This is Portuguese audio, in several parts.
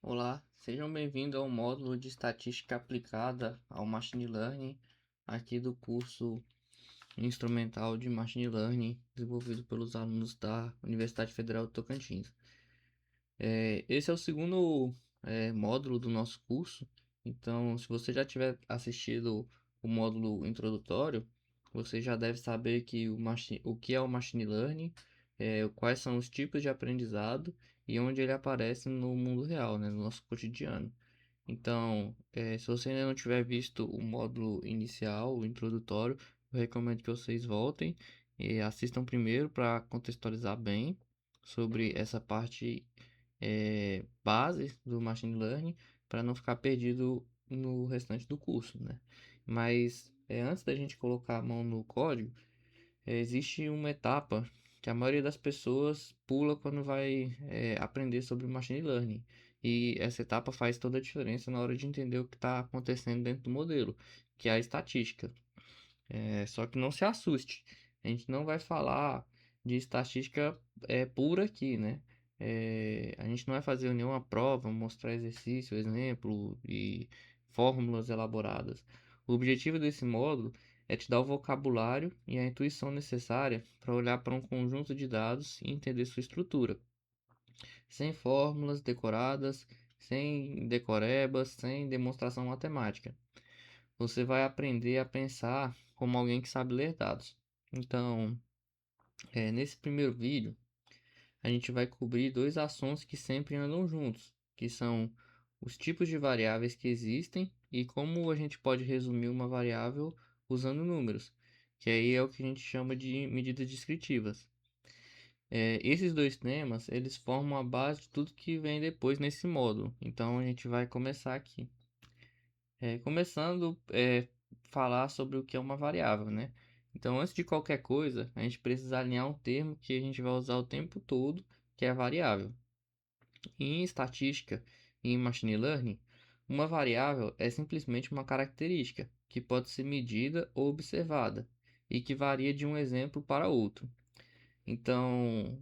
Olá, sejam bem-vindos ao módulo de Estatística Aplicada ao Machine Learning, aqui do curso Instrumental de Machine Learning, desenvolvido pelos alunos da Universidade Federal de Tocantins. Esse é o segundo módulo do nosso curso, então se você já tiver assistido o módulo introdutório, você já deve saber que o que é o Machine Learning, quais são os tipos de aprendizado e onde ele aparece no mundo real, né, no nosso cotidiano. Então, se você ainda não tiver visto o módulo inicial, o introdutório, eu recomendo que vocês voltem e assistam primeiro para contextualizar bem sobre essa parte base do Machine Learning, para não ficar perdido no restante do curso, né? Mas antes da gente colocar a mão no código, existe uma etapa que a maioria das pessoas pula quando vai aprender sobre Machine Learning. E essa etapa faz toda a diferença na hora de entender o que está acontecendo dentro do modelo, que é a estatística. Só que não se assuste, a gente não vai falar de estatística pura aqui, né? A gente não vai fazer nenhuma prova, mostrar exercício, exemplo e fórmulas elaboradas. O objetivo desse módulo é te dar o vocabulário e a intuição necessária para olhar para um conjunto de dados e entender sua estrutura, sem fórmulas decoradas, sem decorebas, sem demonstração matemática. Você vai aprender a pensar como alguém que sabe ler dados. Então, nesse primeiro vídeo, a gente vai cobrir dois assuntos que sempre andam juntos, que são os tipos de variáveis que existem e como a gente pode resumir uma variável usando números, que aí é o que a gente chama de medidas descritivas. Esses dois temas, eles formam a base de tudo que vem depois nesse módulo. Então, a gente vai começar aqui. Começando, falar sobre o que é uma variável, né? Então, antes de qualquer coisa, a gente precisa alinhar um termo que a gente vai usar o tempo todo, que é a variável. Em estatística e em machine learning, uma variável é simplesmente uma característica que pode ser medida ou observada e que varia de um exemplo para outro. Então,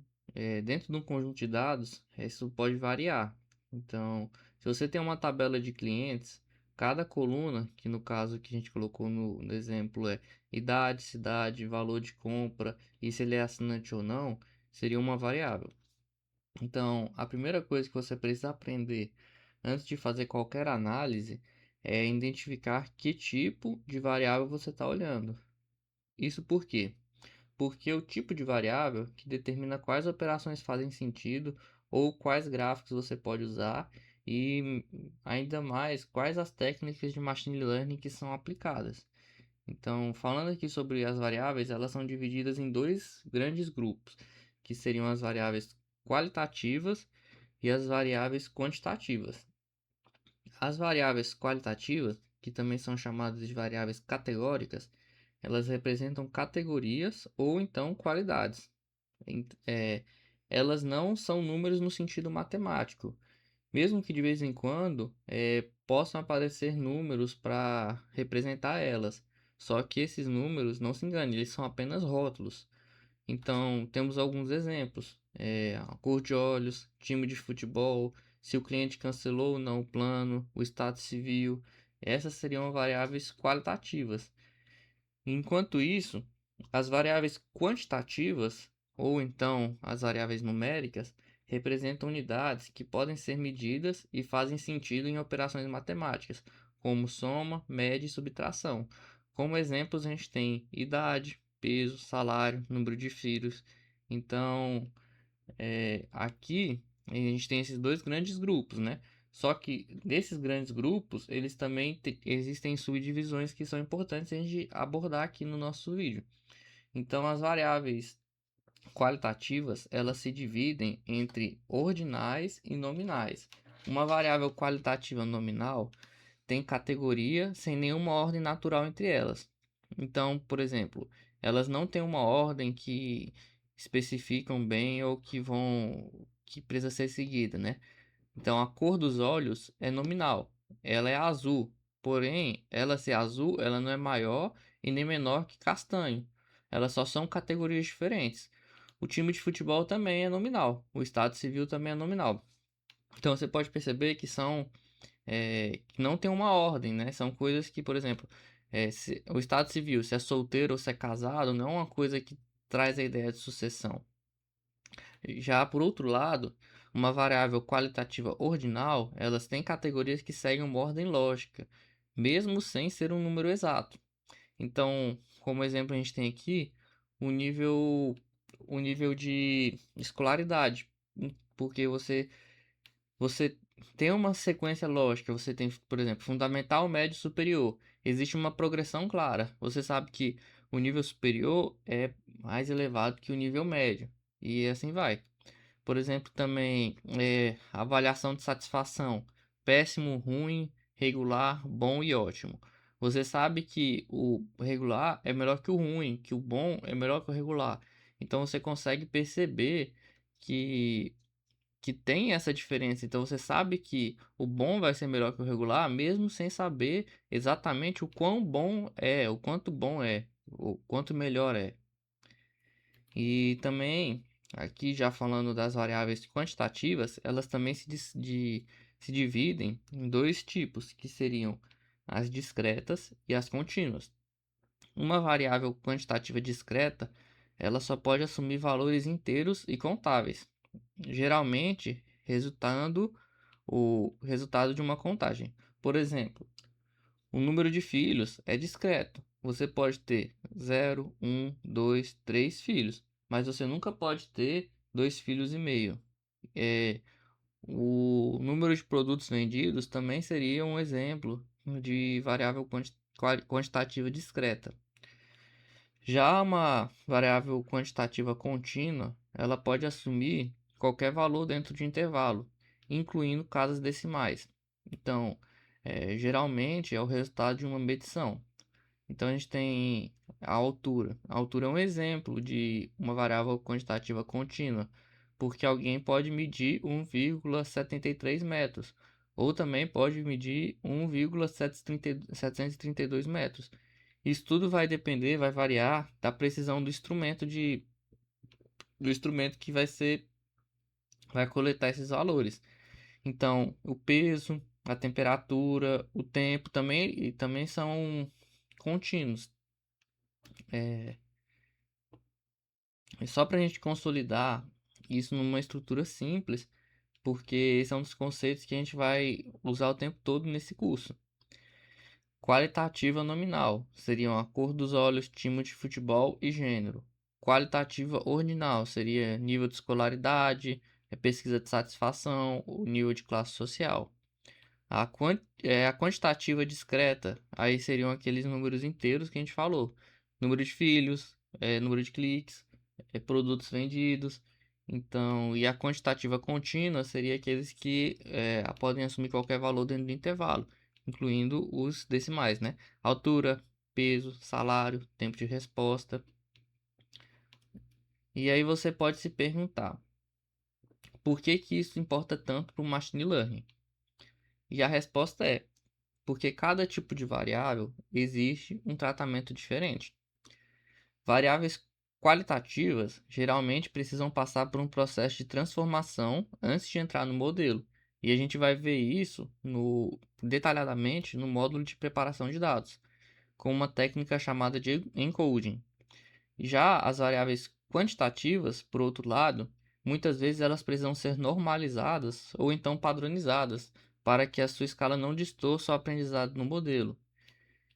dentro de um conjunto de dados, isso pode variar. Então, se você tem uma tabela de clientes, cada coluna, que no caso que a gente colocou no exemplo é idade, cidade, valor de compra e se ele é assinante ou não, seria uma variável. Então, a primeira coisa que você precisa aprender antes de fazer qualquer análise é identificar que tipo de variável você está olhando. Isso por quê? Porque é o tipo de variável que determina quais operações fazem sentido ou quais gráficos você pode usar e ainda mais quais as técnicas de machine learning que são aplicadas. Então, falando aqui sobre as variáveis, elas são divididas em dois grandes grupos, que seriam as variáveis qualitativas e as variáveis quantitativas. As variáveis qualitativas, que também são chamadas de variáveis categóricas, elas representam categorias ou então qualidades. É, elas não são números no sentido matemático, mesmo que de vez em quando possam aparecer números para representar elas. Só que esses números, não se engane, eles são apenas rótulos. Então, temos alguns exemplos: a cor de olhos, time de futebol, se o cliente cancelou ou não o plano, o estado civil. Essas seriam variáveis qualitativas. Enquanto isso, as variáveis quantitativas, ou então as variáveis numéricas, representam unidades que podem ser medidas e fazem sentido em operações matemáticas, como soma, média e subtração. Como exemplos, a gente tem idade, peso, salário, número de filhos. Então, aqui a gente tem esses dois grandes grupos, né? Só que desses grandes grupos, eles também existem subdivisões que são importantes a gente abordar aqui no nosso vídeo. Então, as variáveis qualitativas, elas se dividem entre ordinais e nominais. Uma variável qualitativa nominal tem categoria sem nenhuma ordem natural entre elas. Então, por exemplo, elas não têm uma ordem que especificam bem ou que precisa ser seguida, né? Então, a cor dos olhos é nominal, ela é azul. Porém, ela ser azul, ela não é maior e nem menor que castanho. Elas só são categorias diferentes. O time de futebol também é nominal, o estado civil também é nominal. Então você pode perceber que que não tem uma ordem, né? São coisas que, por exemplo, o estado civil, se é solteiro ou se é casado, não é uma coisa que traz a ideia de sucessão. Já por outro lado, uma variável qualitativa ordinal, elas têm categorias que seguem uma ordem lógica, mesmo sem ser um número exato. Então, como exemplo, a gente tem aqui o nível, o nível de escolaridade, porque você tem uma sequência lógica, você tem, por exemplo, fundamental, médio, superior. Existe uma progressão clara. Você sabe que o nível superior é mais elevado que o nível médio, e assim vai. Por exemplo, também avaliação de satisfação: péssimo, ruim, regular, bom e ótimo. Você sabe que o regular é melhor que o ruim, que o bom é melhor que o regular. Então você consegue perceber que tem essa diferença. Então você sabe que o bom vai ser melhor que o regular, mesmo sem saber exatamente o quão bom é, o quanto bom é, o quanto melhor é. E também, aqui já falando das variáveis quantitativas, elas também se dividem em dois tipos, que seriam as discretas e as contínuas. Uma variável quantitativa discreta, ela só pode assumir valores inteiros e contáveis, geralmente resultando o resultado de uma contagem. Por exemplo, o número de filhos é discreto. Você pode ter 0, 1, 2, 3 filhos, mas você nunca pode ter 2 filhos e meio. É, o número de produtos vendidos também seria um exemplo de variável quantitativa discreta. Já uma variável quantitativa contínua, ela pode assumir qualquer valor dentro de intervalo, incluindo casas decimais. Então, geralmente é o resultado de uma medição. Então, a gente tem a altura. A altura é um exemplo de uma variável quantitativa contínua, porque alguém pode medir 1,73 metros, ou também pode medir 1,732 metros. Isso tudo vai depender, vai variar da precisão do instrumento que vai coletar esses valores. Então, o peso, a temperatura, o tempo também são contínuos. É, é só para a gente consolidar isso numa estrutura simples, porque são dos conceitos que a gente vai usar o tempo todo nesse curso. Qualitativa nominal seriam a cor dos olhos, time de futebol e gênero. Qualitativa ordinal seria nível de escolaridade, pesquisa de satisfação, o nível de classe social. A quantitativa discreta, aí seriam aqueles números inteiros que a gente falou. Número de filhos, número de cliques, produtos vendidos. Então, e a quantitativa contínua seria aqueles que podem assumir qualquer valor dentro do intervalo, incluindo os decimais, né? Altura, peso, salário, tempo de resposta. E aí você pode se perguntar, por que que isso importa tanto para o machine learning? E a resposta é: porque cada tipo de variável existe um tratamento diferente. Variáveis qualitativas geralmente precisam passar por um processo de transformação antes de entrar no modelo, e a gente vai ver isso detalhadamente no módulo de preparação de dados, com uma técnica chamada de encoding. Já as variáveis quantitativas, por outro lado, muitas vezes elas precisam ser normalizadas ou então padronizadas para que a sua escala não distorça o aprendizado no modelo.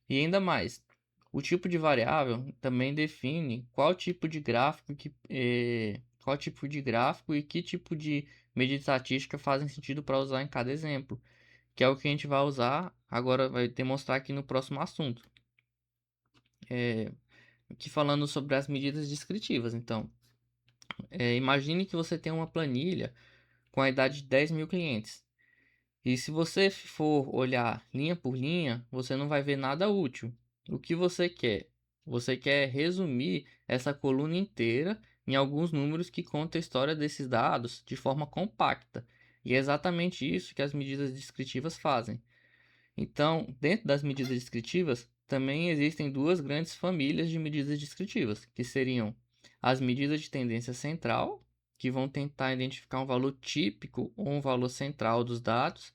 E ainda mais, o tipo de variável também define qual tipo de gráfico e que tipo de medida estatística fazem sentido para usar em cada exemplo, que é o que a gente vai usar agora, vai demonstrar aqui no próximo assunto. Aqui falando sobre as medidas descritivas. Então, imagine que você tem uma planilha com a idade de 10 mil clientes. E se você for olhar linha por linha, você não vai ver nada útil. O que você quer? Você quer resumir essa coluna inteira em alguns números que contam a história desses dados de forma compacta. E é exatamente isso que as medidas descritivas fazem. Então, dentro das medidas descritivas, também existem duas grandes famílias de medidas descritivas, que seriam as medidas de tendência central que vão tentar identificar um valor típico ou um valor central dos dados,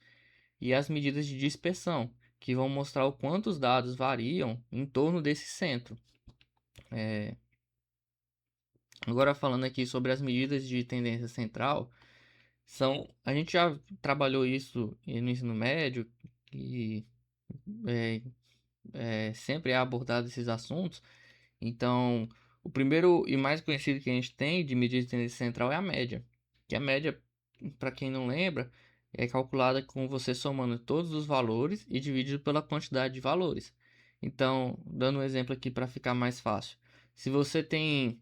e as medidas de dispersão, que vão mostrar o quanto os dados variam em torno desse centro. Agora falando aqui sobre as medidas de tendência central, a gente já trabalhou isso no ensino médio e é, sempre é abordado esses assuntos. Então, o primeiro e mais conhecido que a gente tem de medida de tendência central é a média. Que a média, para quem não lembra, é calculada com você somando todos os valores e dividido pela quantidade de valores. Então, dando um exemplo aqui para ficar mais fácil. Se você tem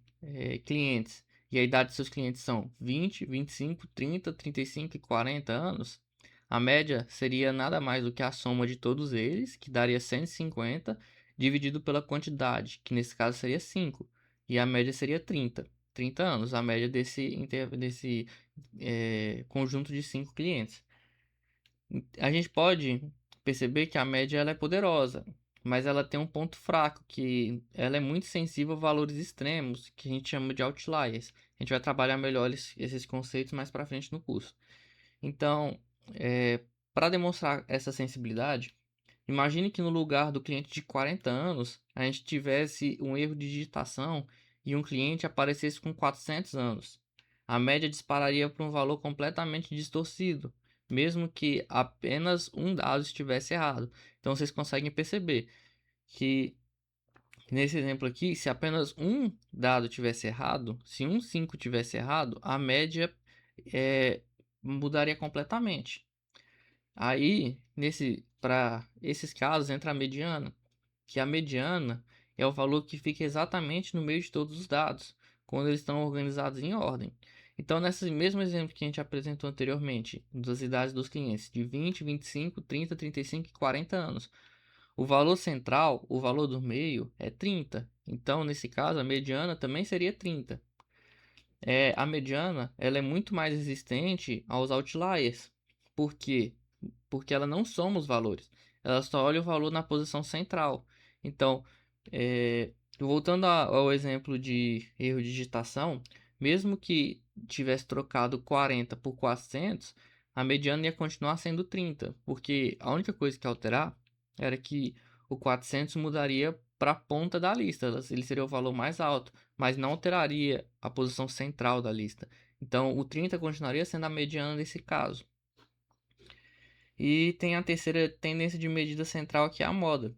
clientes e a idade dos seus clientes são 20, 25, 30, 35 e 40 anos, a média seria nada mais do que a soma de todos eles, que daria 150, dividido pela quantidade, que nesse caso seria 5, e a média seria 30 anos, a média desse conjunto de 5 clientes. A gente pode perceber que a média ela é poderosa, mas ela tem um ponto fraco, que ela é muito sensível a valores extremos, que a gente chama de outliers. A gente vai trabalhar melhor esses conceitos mais para frente no curso. Então, para demonstrar essa sensibilidade, imagine que no lugar do cliente de 40 anos, a gente tivesse um erro de digitação e um cliente aparecesse com 400 anos. A média dispararia para um valor completamente distorcido, mesmo que apenas um dado estivesse errado. Então vocês conseguem perceber que nesse exemplo aqui, se apenas um dado tivesse errado, se um 5 tivesse errado, a média mudaria completamente. Aí, para esses casos, entra a mediana, que a mediana é o valor que fica exatamente no meio de todos os dados, quando eles estão organizados em ordem. Então, nesse mesmo exemplo que a gente apresentou anteriormente, das idades dos clientes de 20, 25, 30, 35 e 40 anos, o valor central, o valor do meio, é 30. Então, nesse caso, a mediana também seria 30. A mediana ela é muito mais resistente aos outliers. Por quê? Porque ela não soma os valores. Ela só olha o valor na posição central. Então, voltando ao exemplo de erro de digitação, mesmo que tivesse trocado 40 por 400, a mediana ia continuar sendo 30, porque a única coisa que ia alterar era que o 400 mudaria para a ponta da lista, ele seria o valor mais alto, mas não alteraria a posição central da lista. Então, o 30 continuaria sendo a mediana desse caso. E tem a terceira tendência de medida central, que é a moda,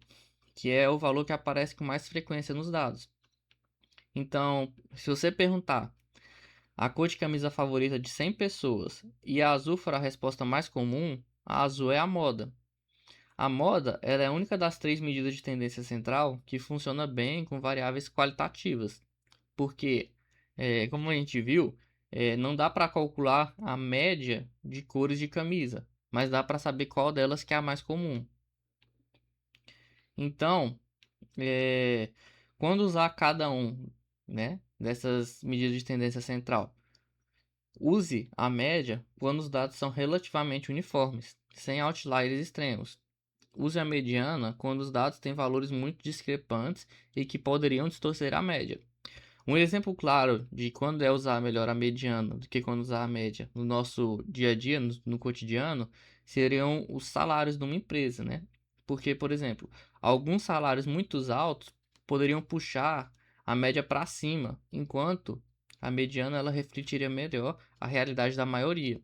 que é o valor que aparece com mais frequência nos dados. Então, se você perguntar a cor de camisa favorita de 100 pessoas e a azul for a resposta mais comum, a azul é a moda. A moda ela é a única das três medidas de tendência central que funciona bem com variáveis qualitativas, porque, como a gente viu, não dá para calcular a média de cores de camisa, mas dá para saber qual delas que é a mais comum. Então, quando usar cada um, né, dessas medidas de tendência central, use a média quando os dados são relativamente uniformes, sem outliers extremos. Use a mediana quando os dados têm valores muito discrepantes e que poderiam distorcer a média. Um exemplo claro de quando é usar melhor a mediana do que quando usar a média no nosso dia a dia, no cotidiano, seriam os salários de uma empresa, né? Porque, por exemplo, alguns salários muito altos poderiam puxar a média para cima, enquanto a mediana ela refletiria melhor a realidade da maioria.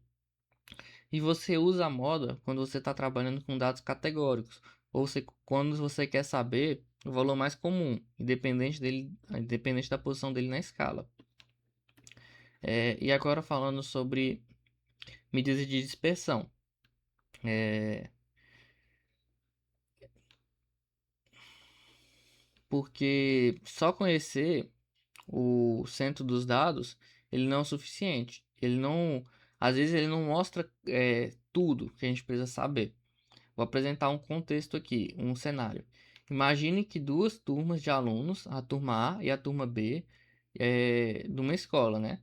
E você usa a moda quando você está trabalhando com dados categóricos, ou quando você quer saber o valor mais comum, independente da posição dele na escala. E agora falando sobre medidas de dispersão. Porque só conhecer o centro dos dados, ele não é o suficiente. Às vezes ele não mostra tudo que a gente precisa saber. Vou apresentar um contexto aqui, um cenário. Imagine que duas turmas de alunos, a turma A e a turma B, de uma escola, né?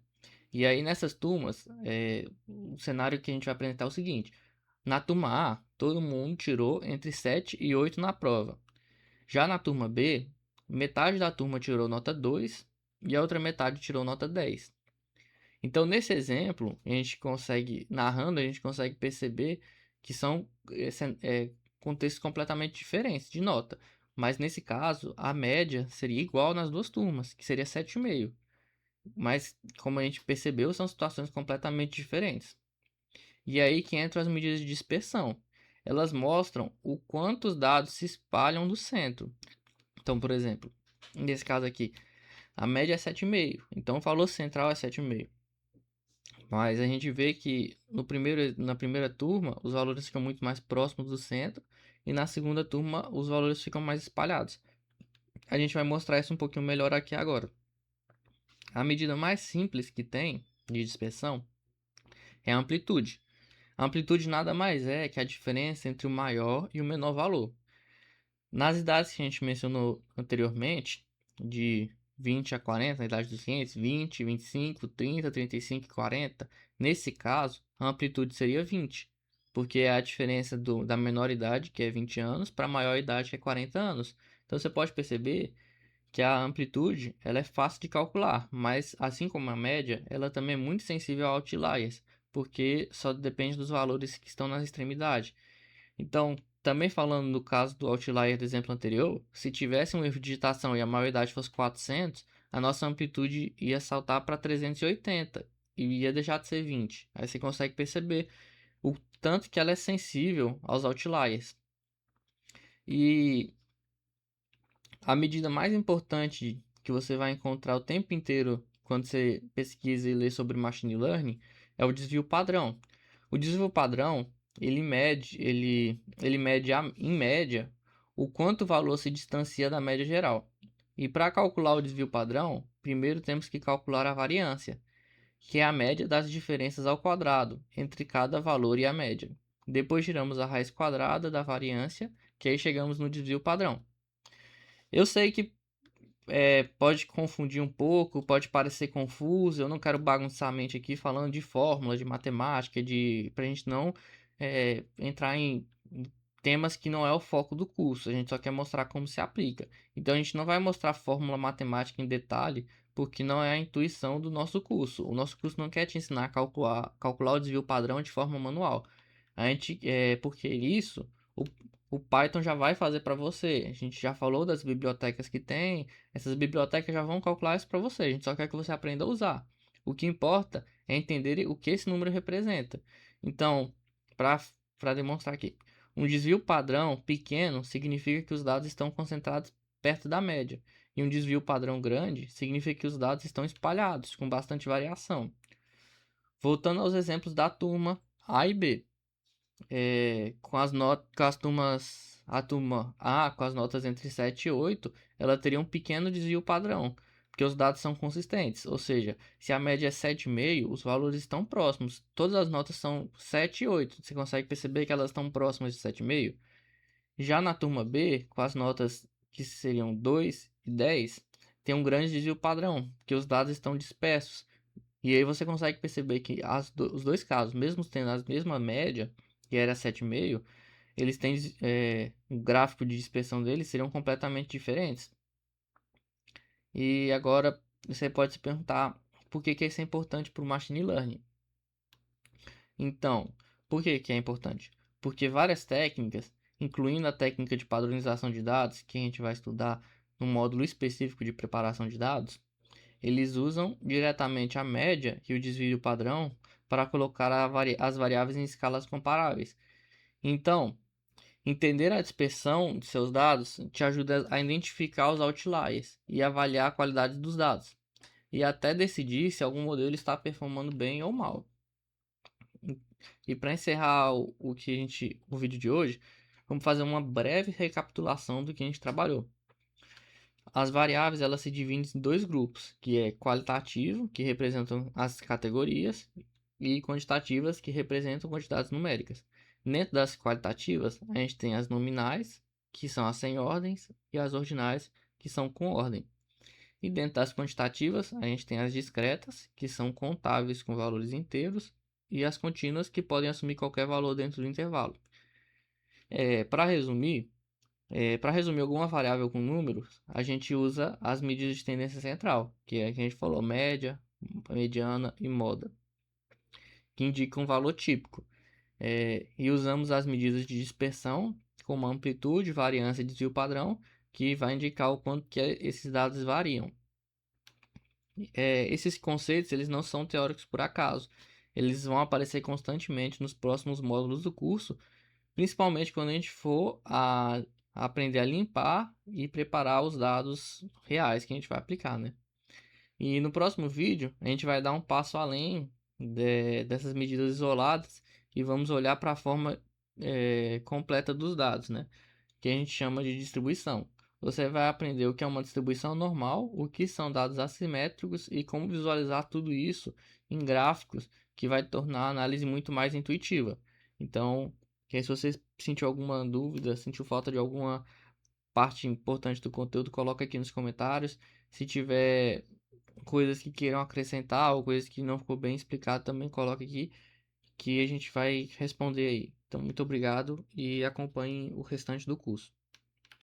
E aí nessas turmas, o cenário que a gente vai apresentar é o seguinte: na turma A, todo mundo tirou entre 7 e 8 na prova. Já na turma B, metade da turma tirou nota 2 e a outra metade tirou nota 10. Então, nesse exemplo, narrando, a gente consegue perceber que são contextos completamente diferentes de nota. Mas nesse caso, a média seria igual nas duas turmas, que seria 7,5. Mas, como a gente percebeu, são situações completamente diferentes. E aí que entram as medidas de dispersão. Elas mostram o quanto os dados se espalham do centro. Então, por exemplo, nesse caso aqui, a média é 7,5. Então, o valor central é 7,5. Mas a gente vê que na primeira turma, os valores ficam muito mais próximos do centro. E na segunda turma, os valores ficam mais espalhados. A gente vai mostrar isso um pouquinho melhor aqui agora. A medida mais simples que tem de dispersão é a amplitude. A amplitude nada mais é que a diferença entre o maior e o menor valor. Nas idades que a gente mencionou anteriormente, de 20 a 40, na idade dos 500, 20, 25, 30, 35 e 40, nesse caso, a amplitude seria 20, porque é a diferença da menor idade, que é 20 anos, para a maior idade, que é 40 anos. Então você pode perceber que a amplitude ela é fácil de calcular, mas assim como a média, ela também é muito sensível a outliers, porque só depende dos valores que estão nas extremidades. Então, também falando no caso do outlier do exemplo anterior, se tivesse um erro de digitação e a maioridade fosse 400, a nossa amplitude ia saltar para 380 e ia deixar de ser 20. Aí você consegue perceber o tanto que ela é sensível aos outliers. E a medida mais importante que você vai encontrar o tempo inteiro quando você pesquisa e lê sobre machine learning é o desvio padrão. O desvio padrão, ele mede em média o quanto o valor se distancia da média geral. E para calcular o desvio padrão, primeiro temos que calcular a variância, que é a média das diferenças ao quadrado entre cada valor e a média. Depois tiramos a raiz quadrada da variância, que aí chegamos no desvio padrão. Eu sei que pode confundir um pouco, pode parecer confuso. Eu não quero bagunçar a mente aqui falando de fórmula, de matemática, para a gente não entrar em temas que não é o foco do curso. A gente só quer mostrar como se aplica. Então a gente não vai mostrar fórmula matemática em detalhe, porque não é a intuição do nosso curso. O nosso curso não quer te ensinar a calcular o desvio padrão de forma manual. Porque isso o Python já vai fazer para você. A gente já falou das bibliotecas que tem. Essas bibliotecas já vão calcular isso para você. A gente só quer que você aprenda a usar. O que importa é entender o que esse número representa. Então, para demonstrar aqui, um desvio padrão pequeno significa que os dados estão concentrados perto da média. E um desvio padrão grande significa que os dados estão espalhados, com bastante variação. Voltando aos exemplos da turma A e B. Com as turmas, a turma A com as notas entre 7 e 8, ela teria um pequeno desvio padrão, porque os dados são consistentes, ou seja, se a média é 7,5, os valores estão próximos. Todas as notas são 7 e 8, você consegue perceber que elas estão próximas de 7,5. Já na turma B, com as notas que seriam 2 e 10, tem um grande desvio padrão, porque os dados estão dispersos. E aí você consegue perceber que os dois casos, mesmo tendo a mesma média, que era 7,5, eles têm o gráfico de dispersão deles seriam completamente diferentes. E agora você pode se perguntar por que isso é importante para o machine learning. Então, por que é importante? Porque várias técnicas, incluindo a técnica de padronização de dados, que a gente vai estudar no módulo específico de preparação de dados, eles usam diretamente a média e o desvio padrão para colocar as variáveis em escalas comparáveis. Então, entender a dispersão de seus dados te ajuda a identificar os outliers e avaliar a qualidade dos dados, e até decidir se algum modelo está performando bem ou mal. E para encerrar o vídeo de hoje, vamos fazer uma breve recapitulação do que a gente trabalhou. As variáveis elas se dividem em dois grupos, que é qualitativo, que representam as categorias, e quantitativas, que representam quantidades numéricas. Dentro das qualitativas, a gente tem as nominais, que são as sem ordens, e as ordinais, que são com ordem. E dentro das quantitativas, a gente tem as discretas, que são contáveis com valores inteiros, e as contínuas, que podem assumir qualquer valor dentro do intervalo. Para resumir, para resumir alguma variável com números, a gente usa as medidas de tendência central, que é a que a gente falou, média, mediana e moda, que indicam um valor típico. E usamos as medidas de dispersão, como amplitude, variância e desvio padrão, que vai indicar o quanto que esses dados variam. Esses conceitos eles não são teóricos por acaso. Eles vão aparecer constantemente nos próximos módulos do curso, principalmente quando a gente for a aprender a limpar e preparar os dados reais que a gente vai aplicar, né? E no próximo vídeo, a gente vai dar um passo além dessas medidas isoladas e vamos olhar para a forma completa dos dados, né? Que a gente chama de distribuição. Você vai aprender o que é uma distribuição normal, o que são dados assimétricos e como visualizar tudo isso em gráficos, que vai tornar a análise muito mais intuitiva. Então, que aí se você sentiu alguma dúvida, sentiu falta de alguma parte importante do conteúdo, coloca aqui nos comentários. Se tiver coisas que queiram acrescentar ou coisas que não ficou bem explicado, também coloca aqui que a gente vai responder aí. Então, muito obrigado e acompanhe o restante do curso.